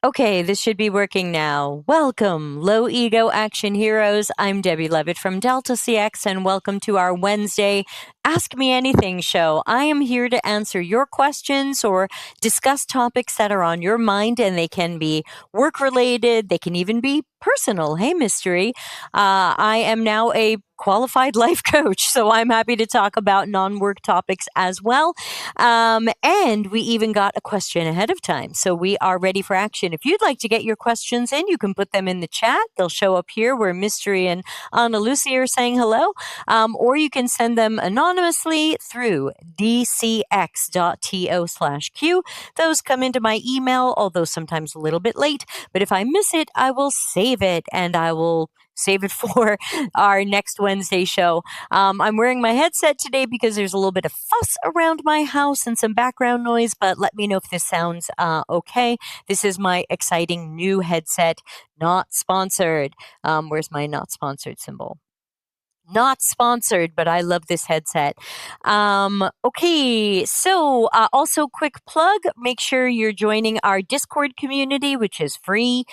Okay, this should be working now. Welcome, low ego action heroes. I'm Debbie Levitt from dcx, and welcome to our Wednesday Ask Me Anything show. I am here to answer your questions or discuss topics that are on your mind, and they can be work related, they can even be personal. Hey, mystery. I am now a qualified life coach, so I'm happy to talk about non work topics as well. And we even got a question ahead of time. So we are ready for action. If you'd like to get your questions in, you can put them in the chat. They'll show up here where Mystery and Anna Lucy are saying hello. Or you can send them anonymously through dcx.to/q. Those come into my email, although sometimes a little bit late. But if I miss it, I will save it and I will save it for our next Wednesday show. I'm wearing my headset today because there's a little bit of fuss around my house and some background noise, but let me know if this sounds okay. This is my exciting new headset, not sponsored. Where's my not sponsored symbol? Not sponsored, but I love this headset. Okay, so also quick plug, make sure you're joining our Discord community, which is free.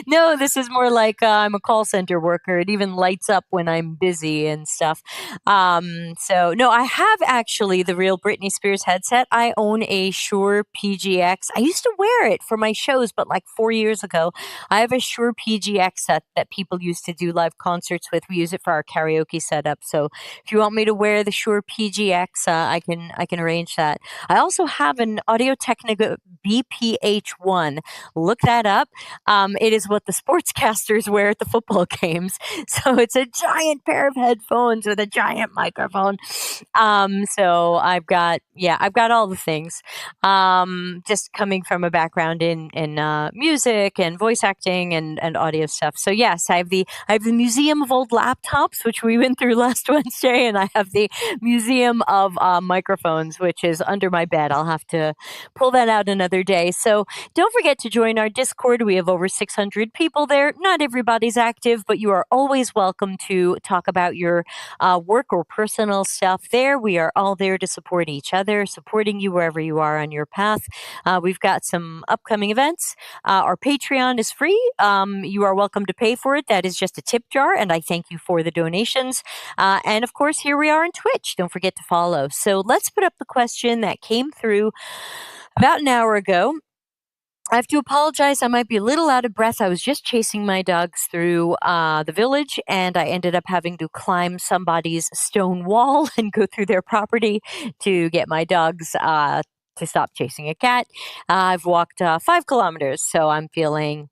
No, this is more like I'm a call center worker. It even lights up when I'm busy and stuff. So, no, I have actually the real Britney Spears headset. I own a Shure PGX. I used to wear it for my shows, but like 4 years ago, I have a Shure PGX that people used to do live concerts with. We use it for our karaoke setup. So if you want me to wear the Shure PGX, I can arrange that. I also have an Audio Technica BPH1. Look that up. It is what the sportscasters wear at the football games. So it's a giant pair of headphones with a giant microphone. So I've got all the things. Just coming from a background in music and voice acting and audio stuff. So yes, I have the Museum of Old Laptops, which we went through last Wednesday, and I have the Museum of Microphones, which is under my bed. I'll have to pull that out another day. So don't forget to join our Discord. We have over 600 people there. Not everybody's active, but you are always welcome to talk about your work or personal stuff there. We are all there to support each other, supporting you wherever you are on your path. We've got some upcoming events. Our Patreon is free. You are welcome to pay for it. That is just a tip jar, and I thank you for the donations. And of course, here we are on Twitch. Don't forget to follow. So let's put up the question that came through about an hour ago. I have to apologize. I might be a little out of breath. I was just chasing my dogs through the village, and I ended up having to climb somebody's stone wall and go through their property to get my dogs to stop chasing a cat. I've walked 5 kilometers, so I'm feeling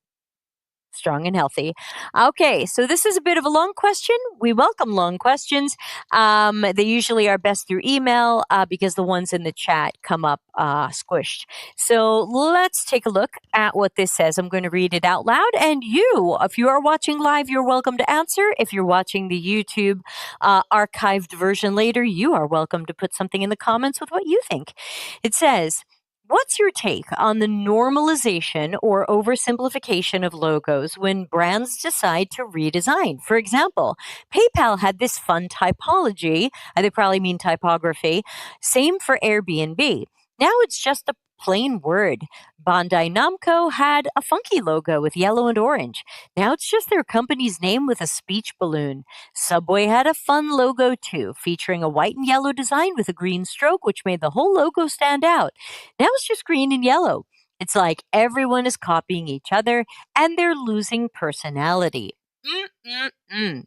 strong and healthy. Okay, so this is a bit of a long question. We welcome long questions. They usually are best through email because the ones in the chat come up squished. So let's take a look at what this says. I'm going to read it out loud. And you, if you are watching live, you're welcome to answer. If you're watching the YouTube archived version later, you are welcome to put something in the comments with what you think. It says, what's your take on the normalization or oversimplification of logos when brands decide to redesign? For example, PayPal had this fun typology, they probably mean typography, same for Airbnb. Now it's just a plain word. Bandai Namco had a funky logo with yellow and orange. Now it's just their company's name with a speech balloon. Subway had a fun logo too, featuring a white and yellow design with a green stroke, which made the whole logo stand out. Now it's just green and yellow. It's like everyone is copying each other and they're losing personality. Mm-mm-mm.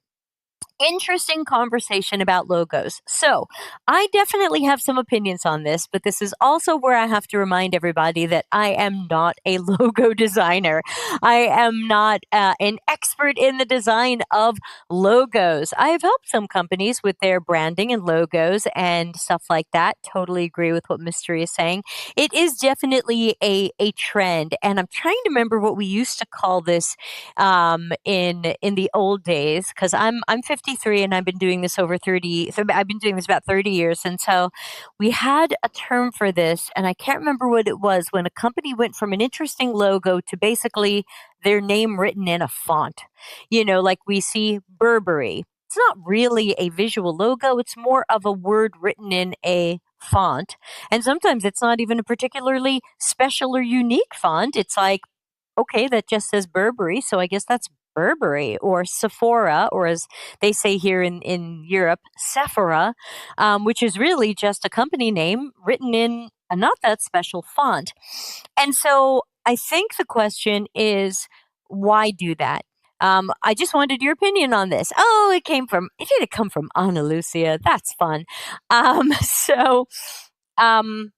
Interesting conversation about logos. So, I definitely have some opinions on this, but this is also where I have to remind everybody that I am not a logo designer. I am not an expert in the design of logos. I have helped some companies with their branding and logos and stuff like that. Totally agree with what Mystery is saying. It is definitely a trend, and I'm trying to remember what we used to call this in the old days because I'm 53 and I've been doing this over 30. So I've been doing this about 30 years, and so we had a term for this, and I can't remember what it was when a company went from an interesting logo to basically their name written in a font. Like we see Burberry. It's not really a visual logo, it's more of a word written in a font. And sometimes it's not even a particularly special or unique font. It's like, okay, that just says Burberry, so I guess that's Burberry or Sephora, or as they say here in Europe, Sephora, which is really just a company name written in a not that special font. And so I think the question is, why do that? I just wanted your opinion on this. Oh, it did come from Ana Lucia. That's fun. So, um,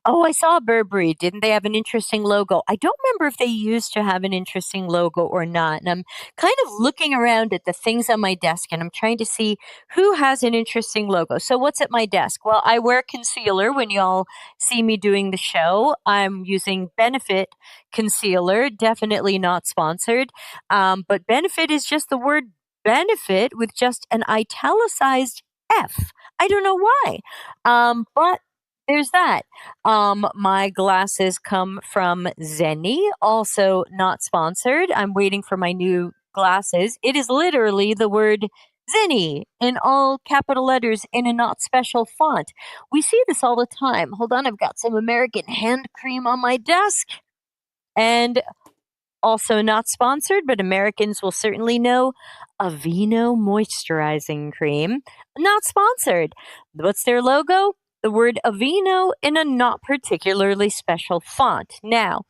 Oh, I saw Burberry. Didn't they have an interesting logo? I don't remember if they used to have an interesting logo or not. And I'm kind of looking around at the things on my desk and I'm trying to see who has an interesting logo. So, what's at my desk? Well, I wear concealer when y'all see me doing the show. I'm using Benefit concealer, definitely not sponsored. But Benefit is just the word benefit with just an italicized F. I don't know why. But there's that. My glasses come from Zenni, also not sponsored. I'm waiting for my new glasses. It is literally the word Zenni in all capital letters in a not special font. We see this all the time. Hold on, I've got some American hand cream on my desk. And also not sponsored, but Americans will certainly know Aveeno moisturizing cream. Not sponsored. What's their logo? The word Aveeno in a not particularly special font. Now,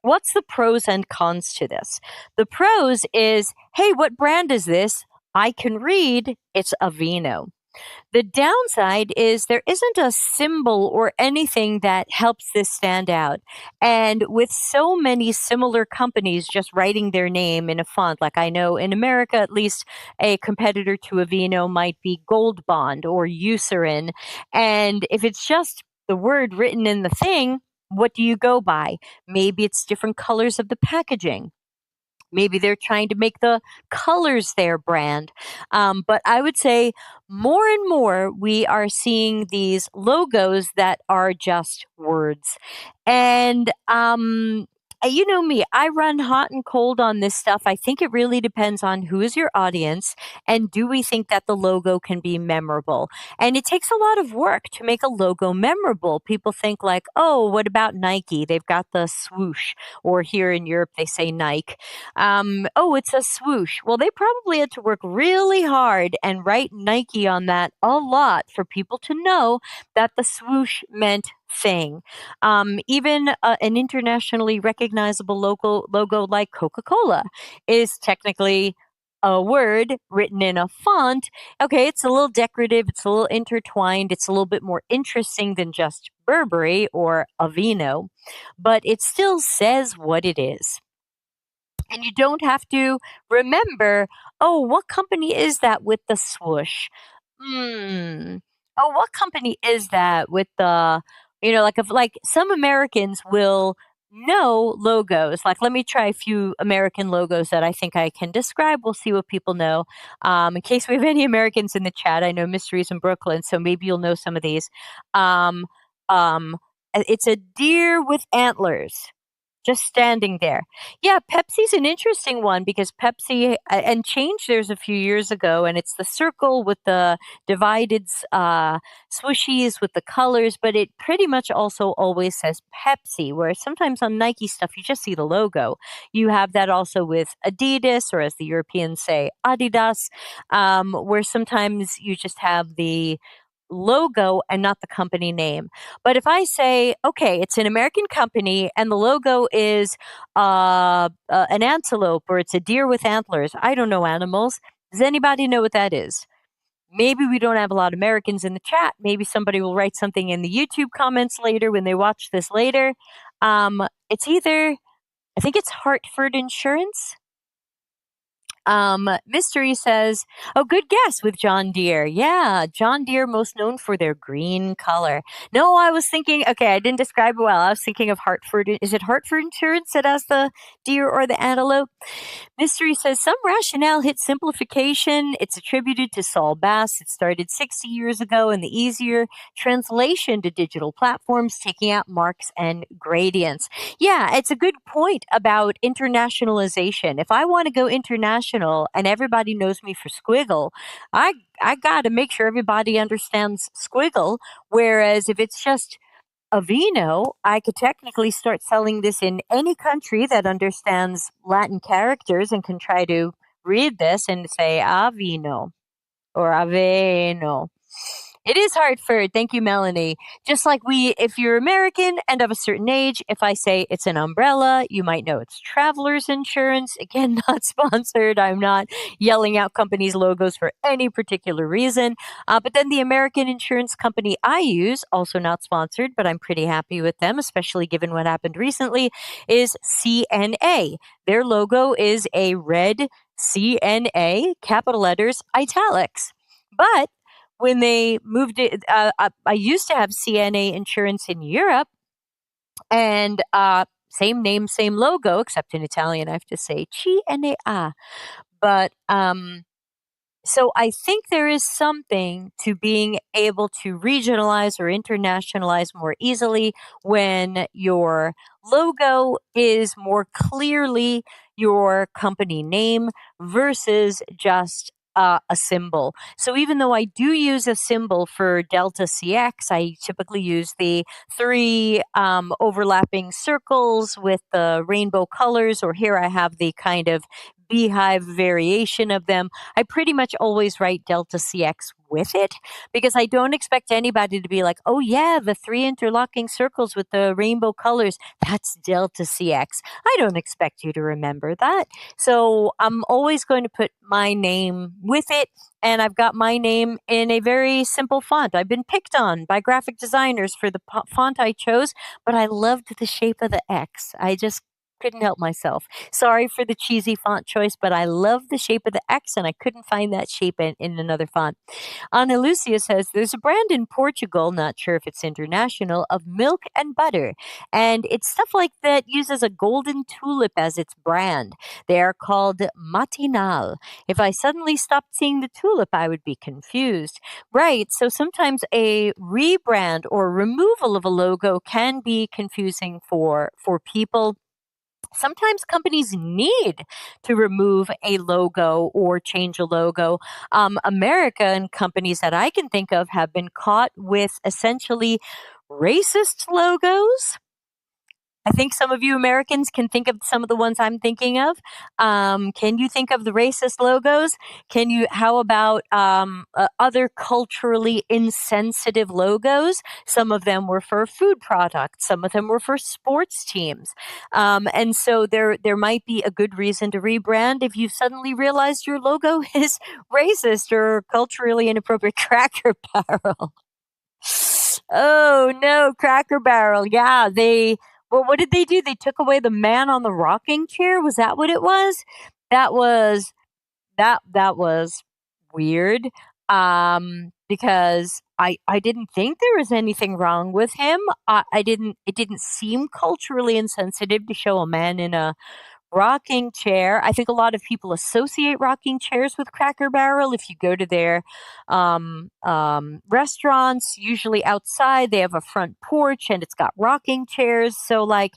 what's the pros and cons to this? The pros is, hey, what brand is this? I can read it's Aveeno. The downside is there isn't a symbol or anything that helps this stand out. And with so many similar companies just writing their name in a font, like I know in America, at least a competitor to Aveeno might be Gold Bond or Eucerin. And if it's just the word written in the thing, what do you go by? Maybe it's different colors of the packaging. Maybe they're trying to make the colors their brand. But I would say more and more we are seeing these logos that are just words. And you know me, I run hot and cold on this stuff. I think it really depends on who is your audience and do we think that the logo can be memorable. And it takes a lot of work to make a logo memorable. People think like, oh, what about Nike? They've got the swoosh, or here in Europe they say Nike. Oh, it's a swoosh. Well, they probably had to work really hard and write Nike on that a lot for people to know that the swoosh meant thing. Even an internationally recognizable local logo like Coca Cola is technically a word written in a font. Okay, it's a little decorative, it's a little intertwined, it's a little bit more interesting than just Burberry or Aveeno, but it still says what it is. And you don't have to remember, oh, what company is that with the swoosh? Hmm. Oh, what company is that with the, like if like some Americans will know logos. Like, let me try a few American logos that I think I can describe. We'll see what people know. In case we have any Americans in the chat, I know Mysteries in Brooklyn, so maybe you'll know some of these. Um, it's a deer with antlers just standing there. Yeah, Pepsi's an interesting one because Pepsi and changed theirs a few years ago, and it's the circle with the divided swooshies with the colors, but it pretty much also always says Pepsi, where sometimes on Nike stuff you just see the logo. You have that also with Adidas, or as the Europeans say, Adidas, where sometimes you just have the logo and not the company name. But if I say, okay, it's an American company and the logo is an antelope or it's a deer with antlers, I don't know animals. Does anybody know what that is? Maybe we don't have a lot of Americans in the chat. Maybe somebody will write something in the YouTube comments later when they watch this later. It's either, I think it's Hartford Insurance. Mystery says, "Oh, good guess with John Deere. Yeah, John Deere most known for their green color." No, I was thinking. Okay, I didn't describe it well. I was thinking of Hartford. Is it Hartford Insurance that has the deer or the antelope? Mystery says some rationale hit simplification. It's attributed to Saul Bass. It started 60 years ago, and the easier translation to digital platforms, taking out marks and gradients. Yeah, it's a good point about internationalization. If I want to go international international and everybody knows me for Squiggle, I I got to make sure everybody understands Squiggle. Whereas if it's just a vino, I could technically start selling this in any country that understands Latin characters and can try to read this and say Avino or Aveno. It is Hartford. Thank you, Melanie. Just like if you're American and of a certain age, if I say it's an umbrella, you might know it's traveler's insurance. Again, not sponsored. I'm not yelling out companies' logos for any particular reason. But then the American insurance company I use, also not sponsored, but I'm pretty happy with them, especially given what happened recently, is CNA. Their logo is a red CNA, capital letters, italics. But when they moved it, I used to have CNA insurance in Europe, and same name, same logo, except in Italian, I have to say CNA. But so I think there is something to being able to regionalize or internationalize more easily when your logo is more clearly your company name versus just a symbol. So even though I do use a symbol for Delta CX, I typically use the three overlapping circles with the rainbow colors, or here I have the kind of beehive variation of them. I pretty much always write Delta CX with it because I don't expect anybody to be like, oh, yeah, the three interlocking circles with the rainbow colors, that's Delta CX. I don't expect you to remember that. So I'm always going to put my name with it. And I've got my name in a very simple font. I've been picked on by graphic designers for the font I chose, but I loved the shape of the X. I just couldn't help myself. Sorry for the cheesy font choice, but I love the shape of the X and I couldn't find that shape in another font. Ana Lucia says there's a brand in Portugal, not sure if it's international, of milk and butter. And it's stuff like that uses a golden tulip as its brand. They are called Matinal. If I suddenly stopped seeing the tulip, I would be confused. Right. So sometimes a rebrand or removal of a logo can be confusing for people. Sometimes companies need to remove a logo or change a logo. American companies that I can think of have been caught with essentially racist logos. I think some of you Americans can think of some of the ones I'm thinking of. Can you think of the racist logos? Can you? How about other culturally insensitive logos? Some of them were for food products. Some of them were for sports teams, and so there might be a good reason to rebrand if you suddenly realized your logo is racist or culturally inappropriate. Cracker Barrel. Oh no, Cracker Barrel. Yeah, well, what did they do? They took away the man on the rocking chair. Was that what it was? That was that was weird. Because I didn't think there was anything wrong with him. I didn't. It didn't seem culturally insensitive to show a man in a rocking chair. I think a lot of people associate rocking chairs with Cracker Barrel. If you go to their restaurants, usually outside, they have a front porch and it's got rocking chairs. So, like,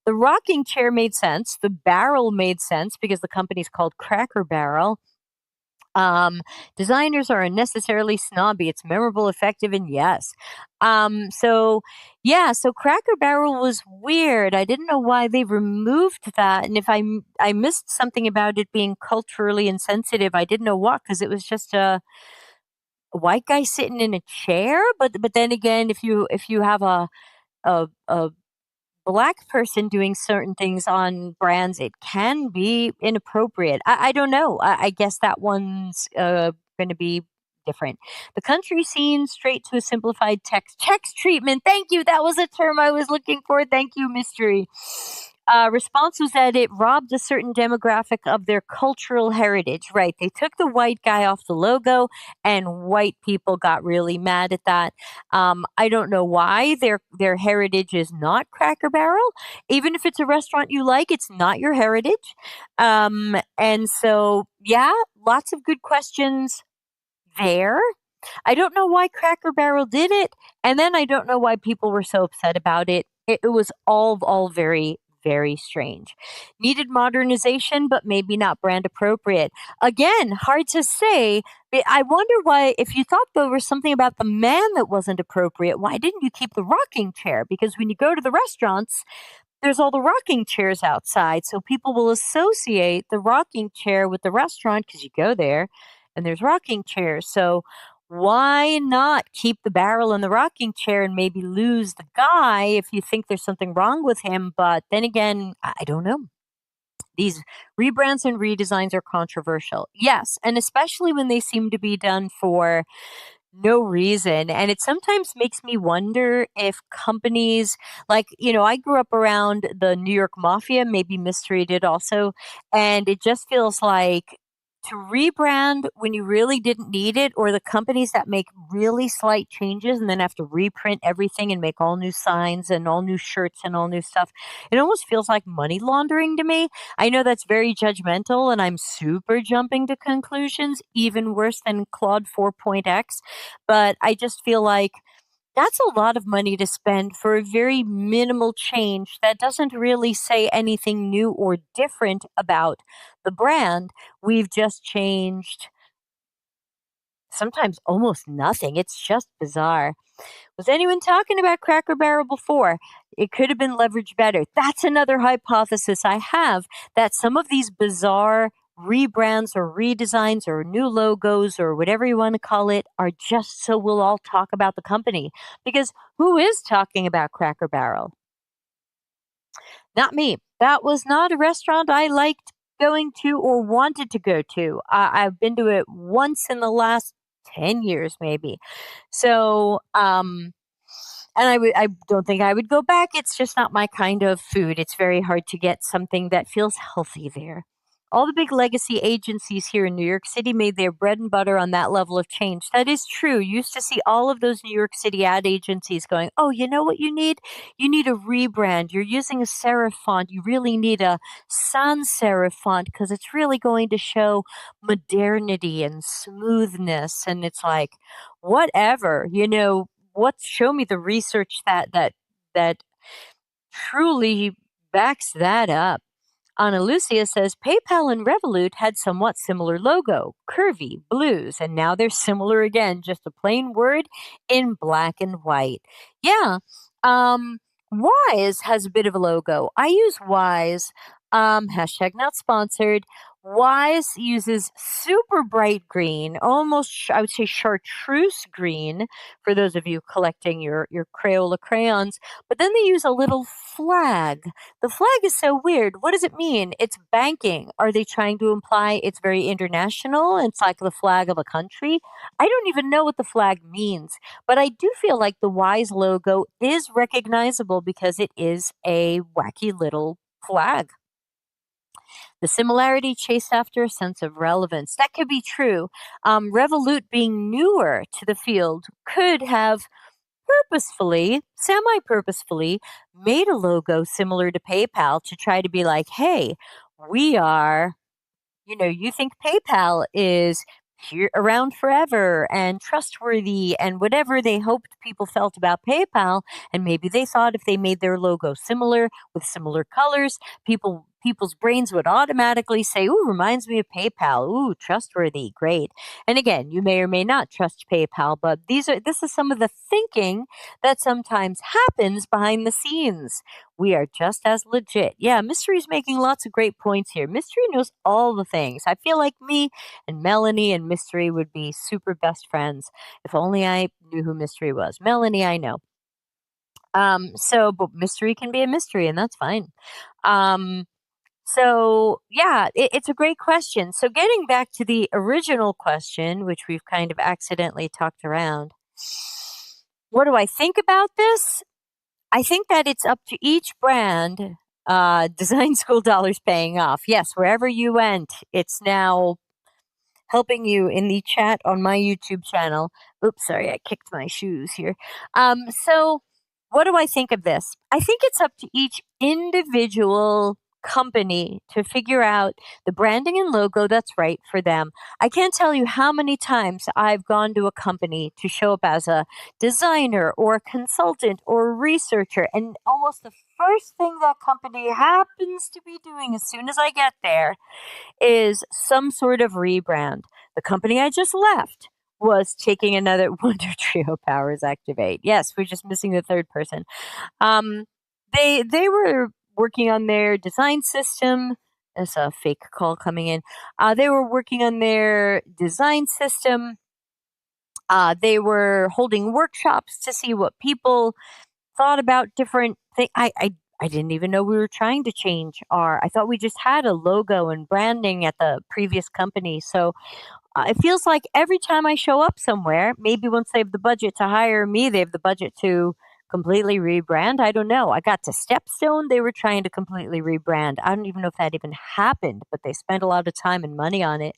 the rocking chair made sense. The barrel made sense because the company's called Cracker Barrel. Um, Designers are unnecessarily snobby. It's memorable, effective, and yes. So yeah, so Cracker Barrel was weird. I didn't know why they removed that, and if I missed something about it being culturally insensitive, I didn't know what because it was just a white guy sitting in a chair. But then again, if you have a black person doing certain things on brands, it can be inappropriate. I don't know. I guess that one's going to be different. The country scene straight to a simplified text treatment. Thank you. That was a term I was looking for. Thank you, mystery. Response was that it robbed a certain demographic of their cultural heritage. Right. They took the white guy off the logo, and white people got really mad at that. I don't know why their heritage is not Cracker Barrel. Even if it's a restaurant you like, it's not your heritage. And so, yeah, lots of good questions there. I don't know why Cracker Barrel did it, and then I don't know why people were so upset about it. It was all very very strange. Needed modernization, but maybe not brand appropriate. Again, hard to say. But I wonder why, if you thought there was something about the man that wasn't appropriate, why didn't you keep the rocking chair? Because when you go to the restaurants, there's all the rocking chairs outside. So people will associate the rocking chair with the restaurant because you go there and there's rocking chairs. So why not keep the barrel in the rocking chair and maybe lose the guy if you think there's something wrong with him? But then again, I don't know. These rebrands and redesigns are controversial. Yes. And especially when they seem to be done for no reason. And it sometimes makes me wonder if companies, like, I grew up around the New York Mafia, maybe Mystery did also. And it just feels like to rebrand when you really didn't need it, or the companies that make really slight changes and then have to reprint everything and make all new signs and all new shirts and all new stuff. It almost feels like money laundering to me. I know that's very judgmental and I'm super jumping to conclusions, even worse than Claude 4.x. But I just feel like that's a lot of money to spend for a very minimal change that doesn't really say anything new or different about the brand. We've just changed sometimes almost nothing. It's just bizarre. Was anyone talking about Cracker Barrel before? It could have been leveraged better. That's another hypothesis I have, that some of these bizarre rebrands or redesigns or new logos or whatever you want to call it are just so we'll all talk about the company. Because who is talking about Cracker Barrel? Not me. That was not a restaurant I liked going to or wanted to go to. I've been to it once in the last 10 years, maybe. So, and I don't think I would go back. It's just not my kind of food. It's very hard to get something that feels healthy there. All the big legacy agencies here in New York City made their bread and butter on that level of change. That is true. You used to see all of those New York City ad agencies going, "Oh, you know what you need? You need a rebrand. You're using a serif font. You really need a sans serif font because it's really going to show modernity and smoothness." And it's like, whatever, what, show me the research that truly backs that up. Ana Lucia says PayPal and Revolut had somewhat similar logo, curvy, blues, and now they're similar again, just a plain word in black and white. Yeah. Um, Wise has a bit of a logo. I use Wise. Hashtag not sponsored. Wise uses super bright green, almost I would say chartreuse green for those of you collecting your Crayola crayons. But then they use a little flag. The flag is so weird. What does it mean? It's banking. Are they trying to imply it's very international? It's like the flag of a country. I don't even know what the flag means, but I do feel like the Wise logo is recognizable because it is a wacky little flag. The similarity chased after a sense of relevance. That could be true. Revolut being newer to the field could have purposefully, semi purposefully, made a logo similar to PayPal to try to be like, hey, we are, you think PayPal is here around forever and trustworthy and whatever they hoped people felt about PayPal, and maybe they thought if they made their logo similar with similar colors, people's brains would automatically say, "Ooh, reminds me of PayPal. Ooh, trustworthy, great." And again, you may or may not trust PayPal, but this is some of the thinking that sometimes happens behind the scenes. We are just as legit. Yeah, Mystery's making lots of great points here. Mystery knows all the things. I feel like me and Melanie and Mystery would be super best friends if only I knew who Mystery was. Melanie, I know. But Mystery can be a mystery, and that's fine. Um, so yeah, it's a great question. So getting back to the original question, which we've kind of accidentally talked around, what do I think about this? I think that it's up to each brand. Design school dollars paying off. Yes, wherever you went, it's now helping you in the chat on my YouTube channel. Oops, sorry, I kicked my shoes here. So what do I think of this? I think it's up to each individual company to figure out the branding and logo that's right for them. I can't tell you how many times I've gone to a company to show up as a designer or a consultant or a researcher, and almost the first thing that company happens to be doing as soon as I get there is some sort of rebrand. The company I just left was taking another Wonder Trio Powers Activate. Yes, we're just missing the third person. Um, they were working on their design system. There's a fake call coming in. They were working on their design system. They were holding workshops to see what people thought about different things. I didn't even know we were trying to change our. I thought we just had a logo and branding at the previous company. So it feels like every time I show up somewhere, maybe once they have the budget to hire me, they have the budget to completely rebrand. I don't know. I got to Stepstone, they were trying to completely rebrand. I don't even know if that even happened, but they spent a lot of time and money on it.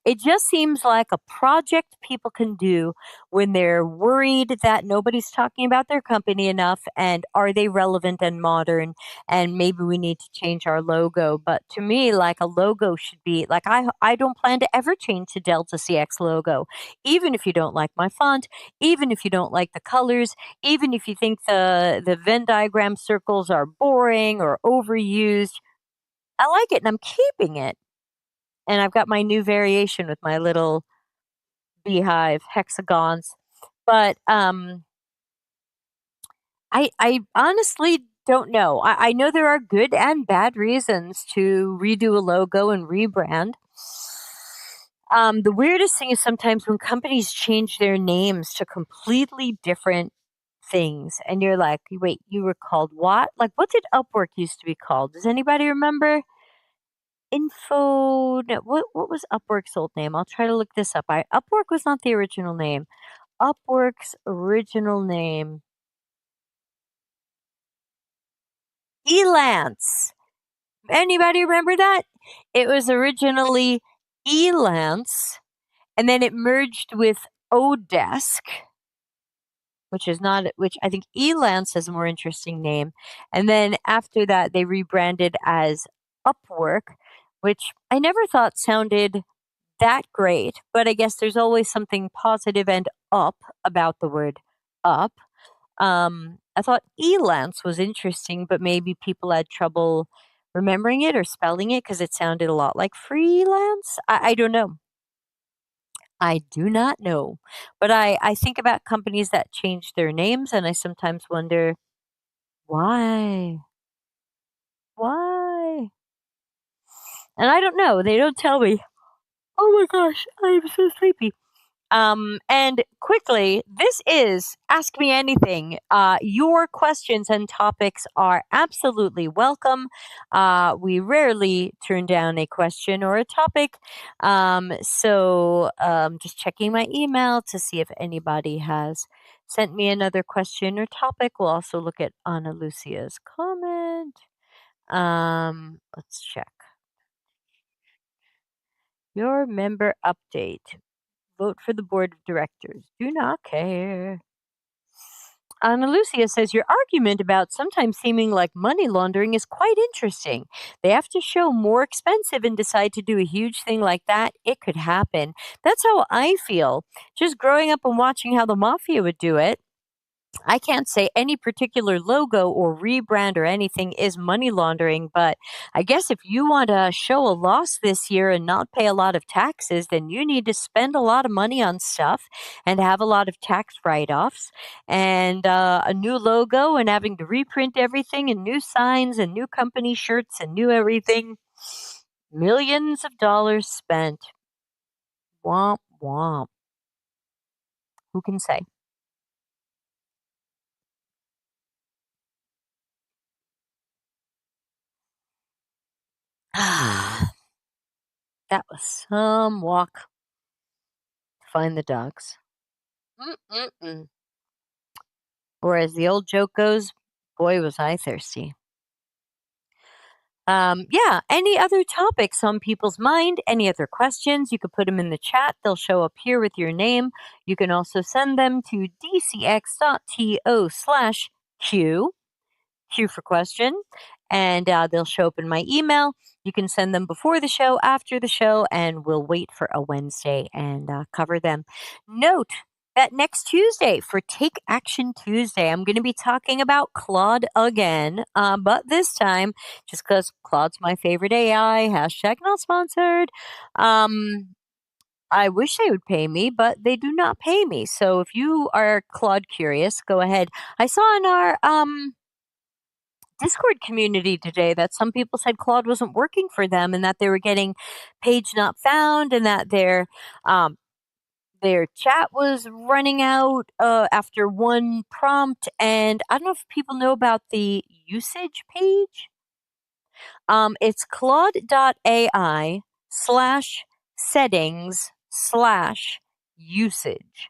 It just seems like a project people can do when they're worried that nobody's talking about their company enough, and are they relevant and modern, and maybe we need to change our logo. But to me, like, a logo should be like, I don't plan to ever change the Delta CX logo. Even if you don't like my font, even if you don't like the colors, even if you think the Venn diagram circles are boring or overused, I like it and I'm keeping it. And I've got my new variation with my little beehive hexagons. But I honestly don't know. I know there are good and bad reasons to redo a logo and rebrand. The weirdest thing is sometimes when companies change their names to completely different things, and you're like, wait, you were called what? Like, what did Upwork used to be called? Does anybody remember? Info. No, what was Upwork's old name? I'll try to look this up. Upwork was not the original name. Upwork's original name, Elance. Anybody remember that? It was originally Elance, and then it merged with Odesk, which I think Elance has a more interesting name. And then after that, they rebranded as Upwork, which I never thought sounded that great, but I guess there's always something positive and up about the word up. I thought Elance was interesting, but maybe people had trouble remembering it or spelling it because it sounded a lot like freelance. I don't know. I do not know. But I think about companies that change their names and I sometimes wonder why? Why? And I don't know. They don't tell me. Oh my gosh, I'm so sleepy. And quickly, this is Ask Me Anything. Your questions and topics are absolutely welcome. We rarely turn down a question or a topic. Just checking my email to see if anybody has sent me another question or topic. We'll also look at Ana Lucia's comment. Let's check. Your member update. Vote for the board of directors. Do not care. Ana Lucia says your argument about sometimes seeming like money laundering is quite interesting. They have to show more expensive and decide to do a huge thing like that. It could happen. That's how I feel. Just growing up and watching how the mafia would do it. I can't say any particular logo or rebrand or anything is money laundering, but I guess if you want to show a loss this year and not pay a lot of taxes, then you need to spend a lot of money on stuff and have a lot of tax write offs and a new logo and having to reprint everything and new signs and new company shirts and new everything. Millions of dollars spent. Womp womp. Who can say? That was some walk to find the dogs. Mm-mm-mm. Or as the old joke goes, boy, was I thirsty. Yeah, any other topics on people's mind? Any other questions? You could put them in the chat. They'll show up here with your name. You can also send them to dcx.to/q, Q for question. and they'll show up in my email. You can send them before the show, after the show, and we'll wait for a Wednesday and cover them. Note that next Tuesday for Take Action Tuesday, I'm going to be talking about Claude again, but this time, just because Claude's my favorite AI, hashtag not sponsored. Um, I wish they would pay me, but they do not pay me. So if you are Claude curious, go ahead. I saw in our Discord community today that some people said Claude wasn't working for them and that they were getting page not found and that um, their chat was running out after one prompt. And I don't know if people know about the usage page. It's Claude.ai slash settings slash usage.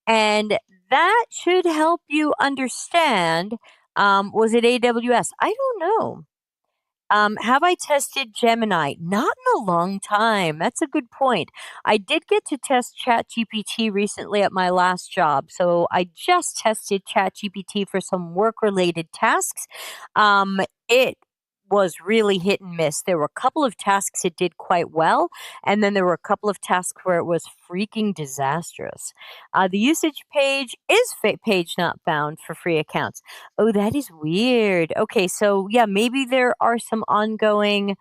And that should help you understand. Was it AWS? I don't know. Have I tested Gemini? Not in a long time. That's a good point. I did get to test ChatGPT recently at my last job. So I just tested ChatGPT for some work related tasks. It was really hit and miss. There were a couple of tasks it did quite well, and then there were a couple of tasks where it was freaking disastrous. The usage page is page not found for free accounts. Oh, that is weird. Okay, so yeah, maybe there are some ongoing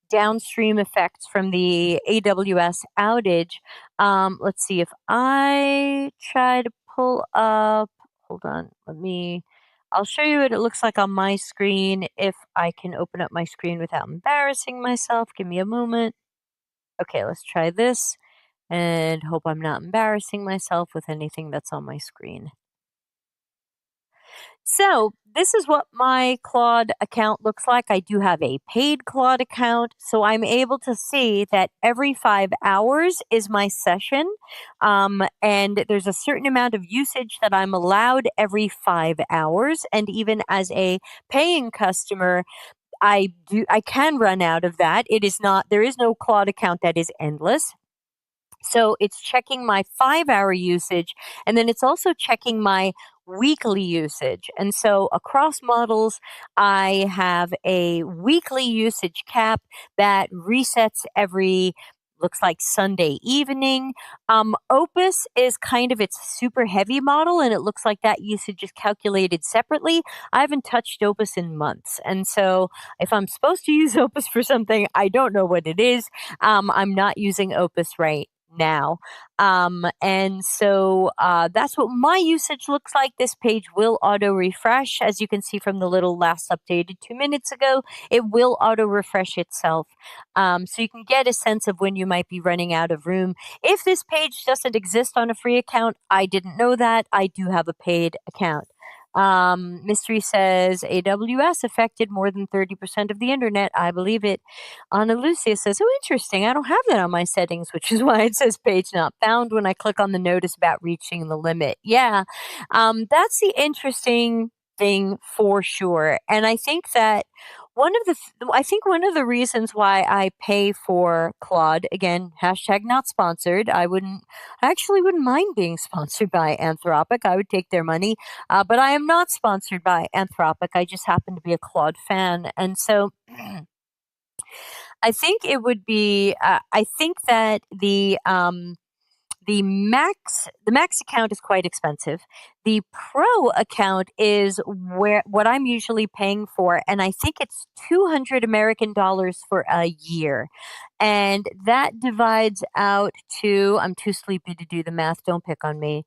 downstream effects from the AWS outage. Let's see if I try to pull up. Hold on, I'll show you what it looks like on my screen if I can open up my screen without embarrassing myself. Give me a moment. Okay, let's try this and hope I'm not embarrassing myself with anything that's on my screen. So, this is what my Claude account looks like. I do have a paid Claude account, so I'm able to see that every 5 hours is my session. And there's a certain amount of usage that I'm allowed every 5 hours. And even as a paying customer, I can run out of that. There is no Claude account that is endless. So it's checking my 5 hour usage and then it's also checking my weekly usage. And so across models, I have a weekly usage cap that resets every looks like Sunday evening. Opus is kind of its super heavy model and it looks like that usage is calculated separately. I haven't touched Opus in months. And so if I'm supposed to use Opus for something, I don't know what it is. I'm not using Opus right now. And so that's what my usage looks like. This page will auto refresh. As you can see from the little last updated 2 minutes ago, it will auto refresh itself. So you can get a sense of when you might be running out of room. If this page doesn't exist on a free account, I didn't know that. I do have a paid account. Mystery says AWS affected more than 30% of the internet. I believe it. Ana Lucia says, oh, interesting. I don't have that on my settings, which is why it says page not found when I click on the notice about reaching the limit. Yeah, that's the interesting thing for sure. And I think that I think one of the reasons why I pay for Claude, again, hashtag not sponsored. I actually wouldn't mind being sponsored by Anthropic. I would take their money, but I am not sponsored by Anthropic. I just happen to be a Claude fan. And so I think it would be. I think that the max account is quite expensive. The pro account is where what I'm usually paying for, and I think it's 200 American dollars for a year. And that divides out to I'm too sleepy to do the math, don't pick on me.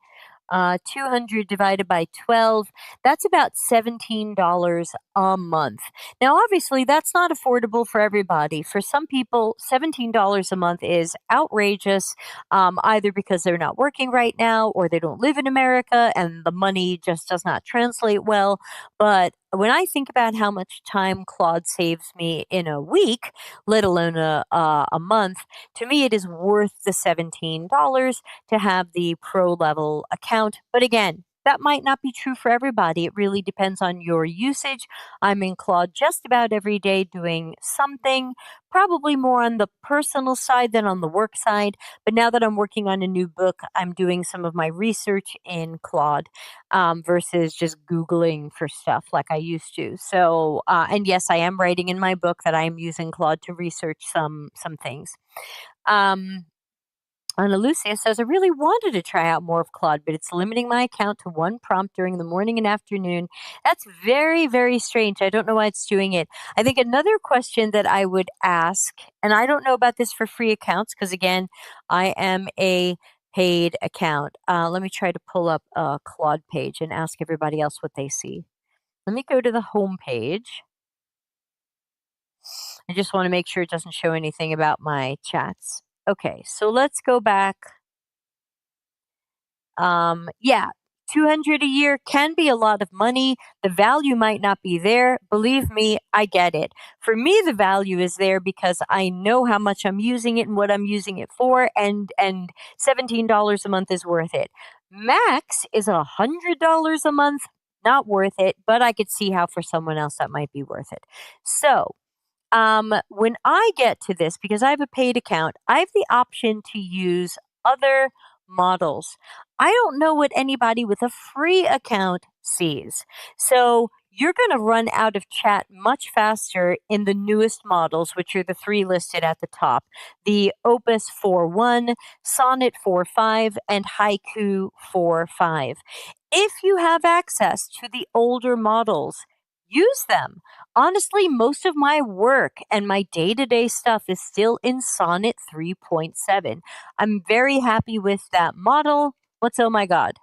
200 divided by 12, that's about $17 a month. Now, obviously, that's not affordable for everybody. For some people, $17 a month is outrageous, either because they're not working right now or they don't live in America and the money just does not translate well. But when I think about how much time Claude saves me in a week, let alone a month, to me it is worth the $17 to have the pro level account. But again, That might not be true for everybody. It really depends on your usage. I'm in Claude just about every day doing something, probably more on the personal side than on the work side. But now that I'm working on a new book, I'm doing some of my research in Claude versus just Googling for stuff like I used to. So, and yes, I am writing in my book that I'm using Claude to research some things. Um, Ana Lucia says, I really wanted to try out more of Claude, but it's limiting my account to one prompt during the morning and afternoon. That's very, very strange. I don't know why it's doing it. I think another question that I would ask, and I don't know about this for free accounts, because again, I am a paid account. Let me try to pull up a Claude page and ask everybody else what they see. Let me go to the home page. I just want to make sure it doesn't show anything about my chats. Okay, so let's go back. Yeah, 200 a year can be a lot of money. The value might not be there. Believe me, I get it. For me, the value is there because I know how much I'm using it and what I'm using it for, and $17 a month is worth it. Max is $100 a month, not worth it, but I could see how for someone else that might be worth it. So, when I get to this, because I have a paid account, I have the option to use other models. I don't know what anybody with a free account sees. So you're going to run out of chat much faster in the newest models, which are the three listed at the top: the Opus 4.1, Sonnet 4.5, and Haiku 4.5. If you have access to the older models, use them. Honestly, most of my work and my day to day stuff is still in Sonnet 3.7. I'm very happy with that model. What's oh my God?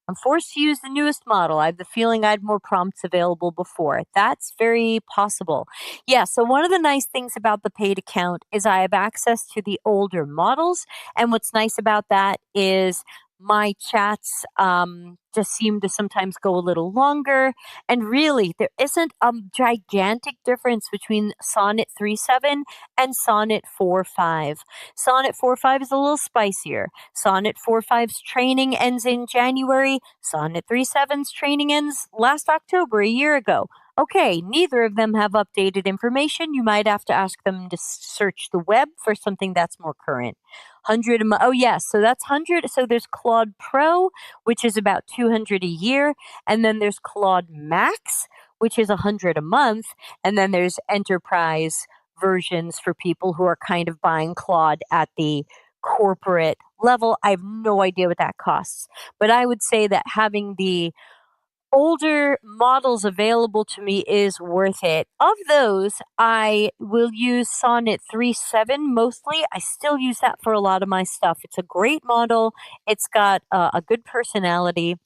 I'm forced to use the newest model. I have the feeling I had more prompts available before. That's very possible. Yeah, so one of the nice things about the paid account is I have access to the older models. And what's nice about that is my chats just seem to sometimes go a little longer. And really, there isn't a gigantic difference between Sonnet 3.7 and Sonnet 4.5. Sonnet 4.5 is a little spicier. Sonnet 4.5's training ends in January. Sonnet 3.7's training ends last October, a year ago. Okay, neither of them have updated information. You might have to ask them to search the web for something that's more current. 100 a month. Oh, yes. So that's 100. So there's Claude Pro, which is about 200 a year. And then there's Claude Max, which is 100 a month. And then there's Enterprise versions for people who are kind of buying Claude at the corporate level. I have no idea what that costs. But I would say that having the older models available to me is worth it. Of those, I will use Sonnet 3.7 mostly. I still use that for a lot of my stuff. It's a great model. It's got a good personality,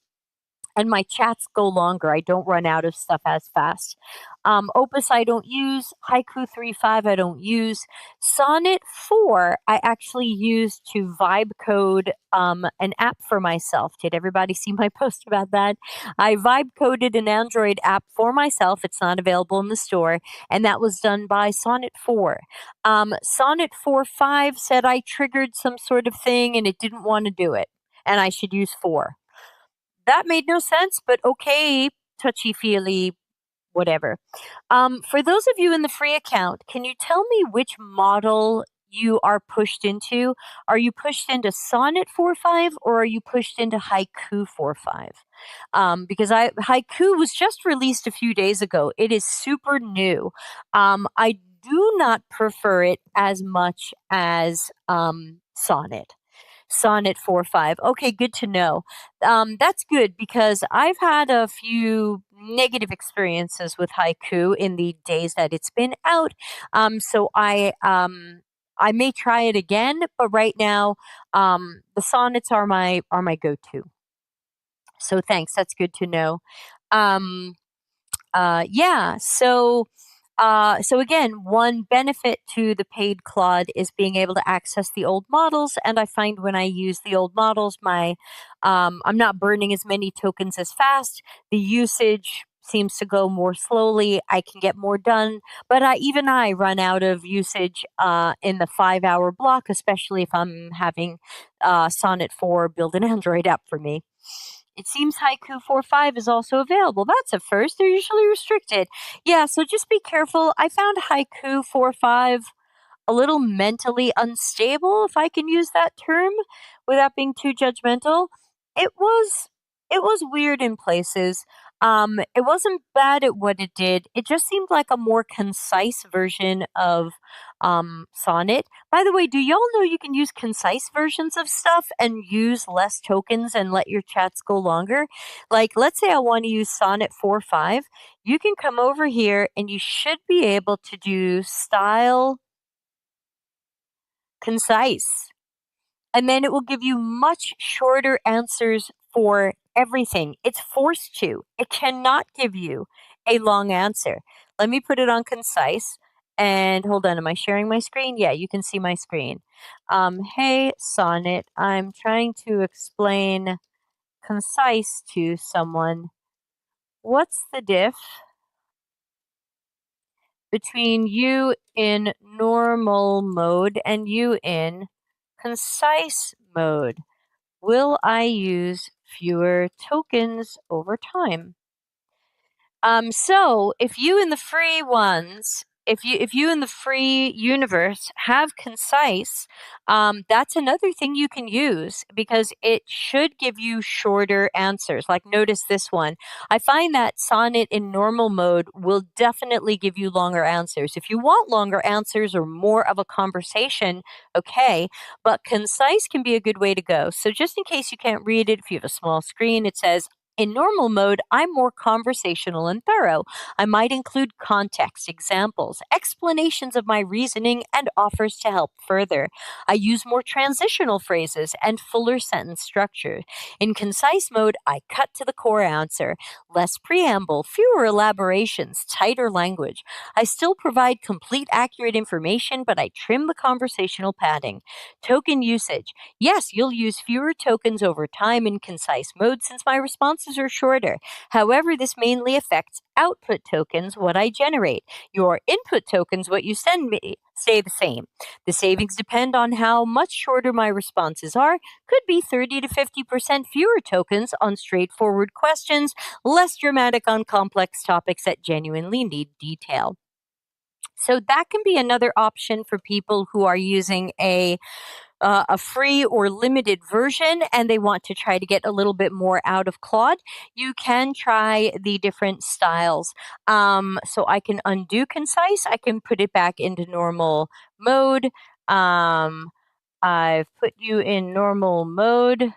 and my chats go longer. I don't run out of stuff as fast. Opus I don't use. Haiku 3.5 I don't use. Sonnet 4 I actually use to vibe code an app for myself. Did everybody see my post about that? I vibe coded an Android app for myself. It's not available in the store, and that was done by Sonnet 4. Sonnet 4.5 said I triggered some sort of thing and it didn't want to do it, and I should use 4. That made no sense, but okay, touchy feely, whatever. For those of you in the free account, can you tell me which model you are pushed into? Are you pushed into Sonnet 4.5 or are you pushed into Haiku 4.5? Because Haiku was just released a few days ago. It is super new. I do not prefer it as much as Sonnet. Sonnet 4.5. Okay, good to know. That's good because I've had a few negative experiences with Haiku in the days that it's been out. So I may try it again, but right now the sonnets are my go-to. So thanks. That's good to know. Um, yeah. So again, one benefit to the paid Claude is being able to access the old models, and I find when I use the old models, I'm not burning as many tokens as fast. The usage seems to go more slowly. I can get more done, but even I run out of usage in the 5 hour block, especially if I'm having Sonnet 4 build an Android app for me. It seems Haiku 4.5 is also available. That's a first. They're usually restricted. Yeah, so just be careful. I found Haiku 4.5 a little mentally unstable, if I can use that term without being too judgmental. It was it was weird in places. It wasn't bad at what it did. It just seemed like a more concise version of Sonnet. By the way, do y'all know you can use concise versions of stuff and use less tokens and let your chats go longer? Like, let's say I want to use Sonnet 4.5. You can come over here and you should be able to do style concise. And then it will give you much shorter answers for everything. It's forced to. It cannot give you a long answer. Let me put it on concise. And hold on, am I sharing my screen? Yeah, you can see my screen. Hey, Sonnet, I'm trying to explain concise to someone. What's the diff between you in normal mode and you in concise mode? Will I use fewer tokens over time? So if you in the free ones, if you in the free universe have concise, that's another thing you can use because it should give you shorter answers. Like notice this one. I find that Sonnet in normal mode will definitely give you longer answers. If you want longer answers or more of a conversation, okay, but concise can be a good way to go. So just in case you can't read it, if you have a small screen, it says in normal mode, I'm more conversational and thorough. I might include context, examples, explanations of my reasoning, and offers to help further. I use more transitional phrases and fuller sentence structure. In concise mode, I cut to the core answer, less preamble, fewer elaborations, tighter language. I still provide complete, accurate information, but I trim the conversational padding. Token usage. Yes, you'll use fewer tokens over time in concise mode since my responses are shorter. However, this mainly affects output tokens, what I generate. Your input tokens, what you send me, stay the same. The savings depend on how much shorter my responses are. Could be 30 to 50% fewer tokens on straightforward questions, less dramatic on complex topics that genuinely need detail. So that can be another option for people who are using a free or limited version and they want to try to get a little bit more out of Claude, you can try the different styles. So I can undo concise, I can put it back into normal mode. Um, I've put you in normal mode.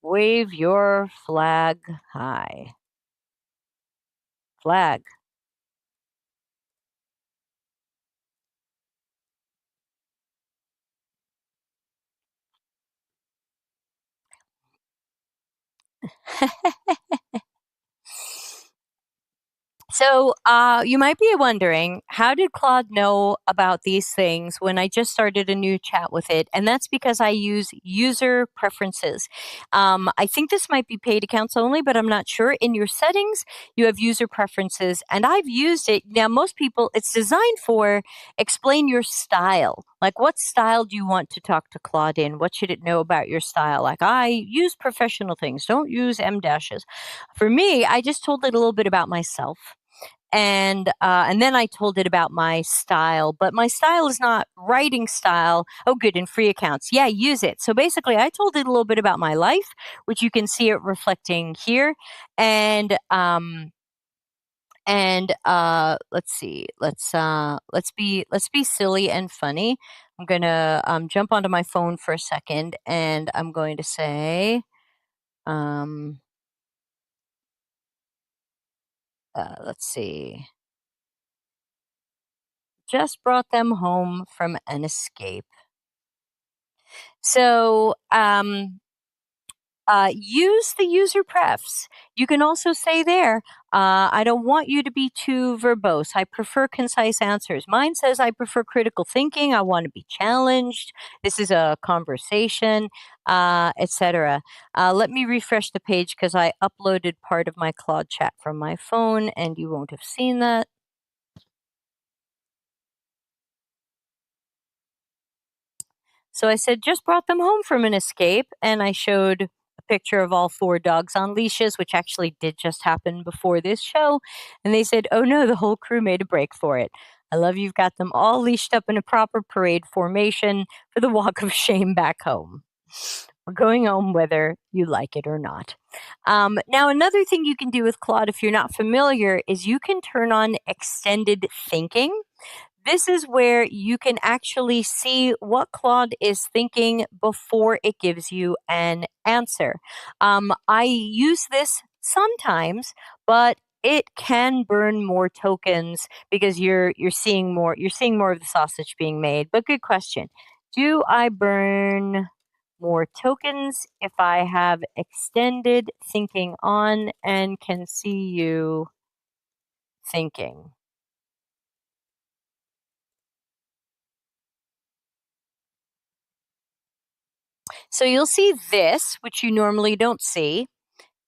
Wave your flag high. Flag. So, you might be wondering, how did Claude know about these things when I just started a new chat with it? And that's because I use user preferences. I think this might be paid accounts only, but I'm not sure. In your settings, you have user preferences, and I've used it. Now, most people, it's designed for explain your style. Like, what style do you want to talk to Claude in? What should it know about your style? Like, I use professional things, don't use M dashes. For me, I just told it a little bit about myself and then I told it about my style, but my style is not writing style. Oh, good, in free accounts, yeah, use it. So basically, I told it a little bit about my life, which you can see it reflecting here, and let's see, let's be silly and funny. I'm gonna jump onto my phone for a second, and I'm going to say. Um, let's see. Just brought them home from an escape. So, Use the user prefs. You can also say there, I don't want you to be too verbose. I prefer concise answers. Mine says I prefer critical thinking. I want to be challenged. This is a conversation, etc. Let me refresh the page because I uploaded part of my Claude chat from my phone and you won't have seen that. So I said, just brought them home from an escape. And I showed a picture of all four dogs on leashes, which actually did just happen before this show. And they said, oh no, the whole crew made a break for it. I love you've got them all leashed up in a proper parade formation for the walk of shame back home. We're going home whether you like it or not. Now, another thing you can do with Claude, if you're not familiar, is you can turn on extended thinking. This is where you can actually see what Claude is thinking before it gives you an answer. I use this sometimes, but it can burn more tokens because you're seeing more of the sausage being made. But good question. Do I burn more tokens if I have extended thinking on and can see you thinking? So you'll see this, which you normally don't see,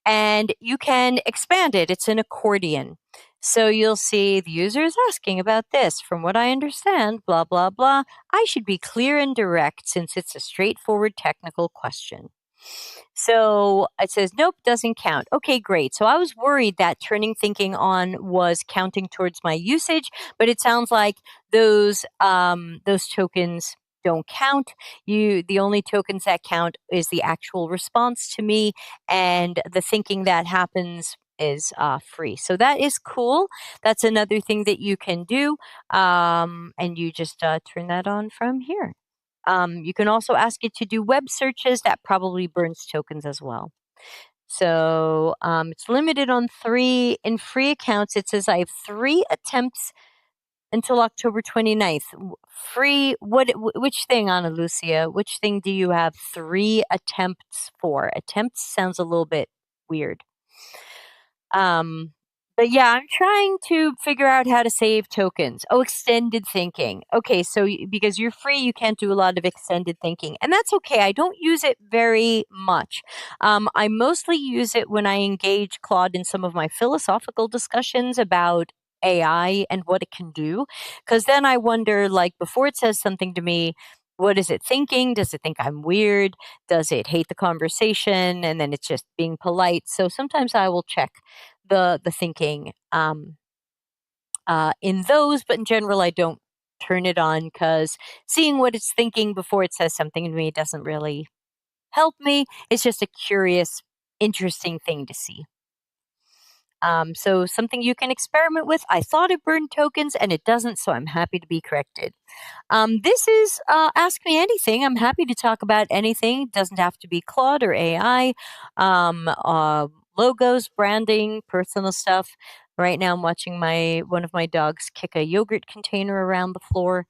and you can expand it. It's an accordion. So you'll see the user is asking about this. From what I understand, blah, blah, blah. I should be clear and direct since it's a straightforward technical question. So it says, nope, doesn't count. Okay, great. So I was worried that turning thinking on was counting towards my usage, but it sounds like those tokens don't count. The only tokens that count is the actual response to me, and the thinking that happens is free. So that is cool. That's another thing that you can do, and you just turn that on from here. You can also ask it to do web searches. That probably burns tokens as well. So it's limited on three. In free accounts, it says I have 3 attempts until October 29th. Free, which thing, Ana Lucia? Which thing do you have 3 attempts for? Attempts sounds a little bit weird. Um, but yeah, I'm trying to figure out how to save tokens. Oh, extended thinking. Okay, so because you're free, you can't do a lot of extended thinking, and that's okay. I don't use it very much. I mostly use it when I engage Claude in some of my philosophical discussions about AI and what it can do, because then I wonder, like, before it says something to me. What is it thinking? Does it think I'm weird? Does it hate the conversation? And then it's just being polite. So sometimes I will check the thinking in those, but in general, I don't turn it on because seeing what it's thinking before it says something to me doesn't really help me. It's just a curious, interesting thing to see. So something you can experiment with. I thought it burned tokens and it doesn't, so I'm happy to be corrected. This is Ask Me Anything. I'm happy to talk about anything. It doesn't have to be Claude or AI. Logos, branding, personal stuff. Right now, I'm watching my one of my dogs kick a yogurt container around the floor,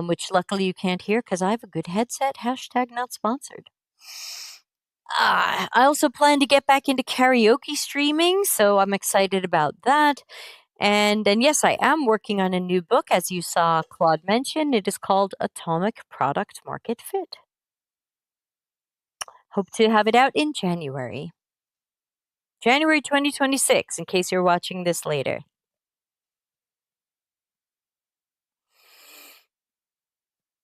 which luckily you can't hear because I have a good headset. Hashtag not sponsored. I also plan to get back into karaoke streaming, so I'm excited about that. And then, yes, I am working on a new book, as you saw Claude mention. It is called Atomic Product Market Fit. Hope to have it out in January. January 2026, in case you're watching this later.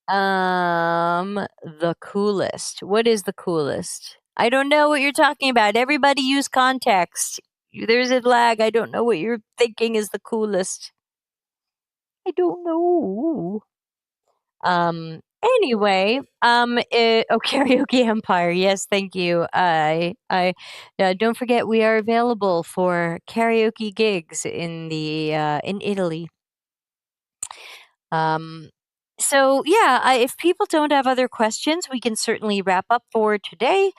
The coolest. What is the coolest? I don't know what you're talking about. Everybody use context. There's a lag. I don't know what you're thinking is the coolest. I don't know. Anyway, karaoke empire. Yes, thank you. I don't forget we are available for karaoke gigs in Italy. Um, so yeah, if people don't have other questions, we can certainly wrap up for today.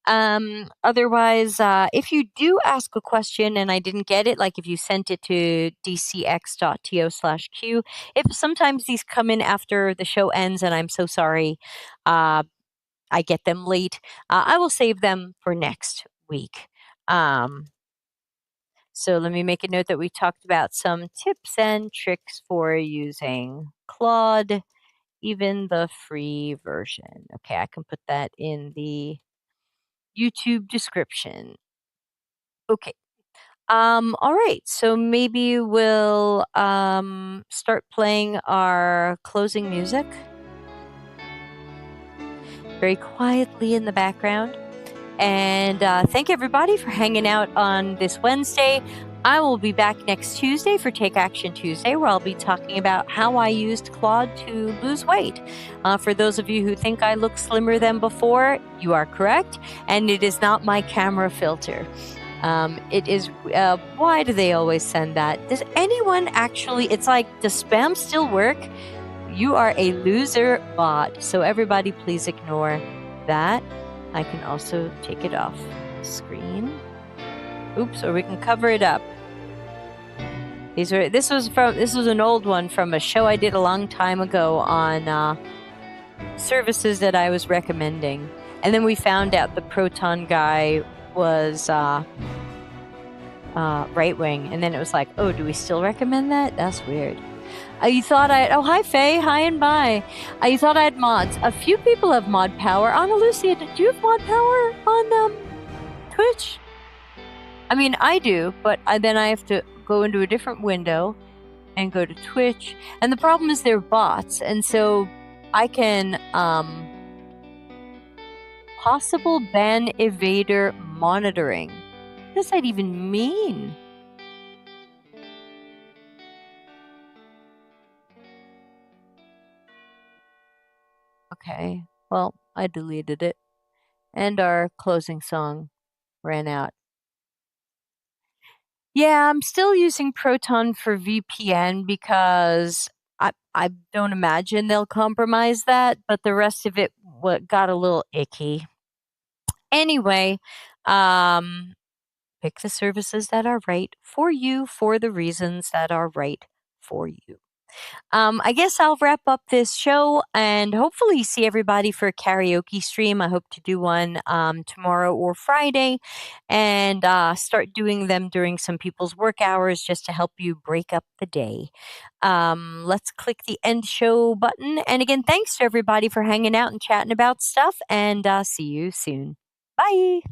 Otherwise, if you do ask a question and I didn't get it, like if you sent it to dcx.to/q, if sometimes these come in after the show ends, and I'm so sorry. Uh, I get them late, I will save them for next week. Um, so let me make a note that we talked about some tips and tricks for using Claude, even the free version. Okay, I can put that in the YouTube description. Okay. All right. So maybe we'll start playing our closing music very quietly in the background. And thank everybody for hanging out on this Wednesday. I will be back next Tuesday for Take Action Tuesday, where I'll be talking about how I used Claude to lose weight. For those of you who think I look slimmer than before, you are correct. And it is not my camera filter. It is, why do they always send that? Does anyone actually, it's like, does spam still work? You are a loser bot. So everybody, please ignore that. I can also take it off screen. Oops, or we can cover it up. This was an old one from a show I did a long time ago on services that I was recommending. And then we found out the Proton guy was right wing. And then it was like, oh, do we still recommend that? That's weird. You thought oh, hi, Faye. Hi and bye. You thought I had mods. A few people have mod power. Anna Lucia, do you have mod power on Twitch? I mean, I do, but then I have to go into a different window and go to Twitch. And the problem is they're bots. And so I can possible ban evader monitoring. What does that even mean? Okay. Well, I deleted it. And our closing song ran out. Yeah, I'm still using Proton for VPN because I don't imagine they'll compromise that, but the rest of it got a little icky. Anyway, um, pick the services that are right for you for the reasons that are right for you. I guess I'll wrap up this show and hopefully see everybody for a karaoke stream. I hope to do one tomorrow or Friday and start doing them during some people's work hours just to help you break up the day. Let's click the end show button. And again, thanks to everybody for hanging out and chatting about stuff, and see you soon. Bye.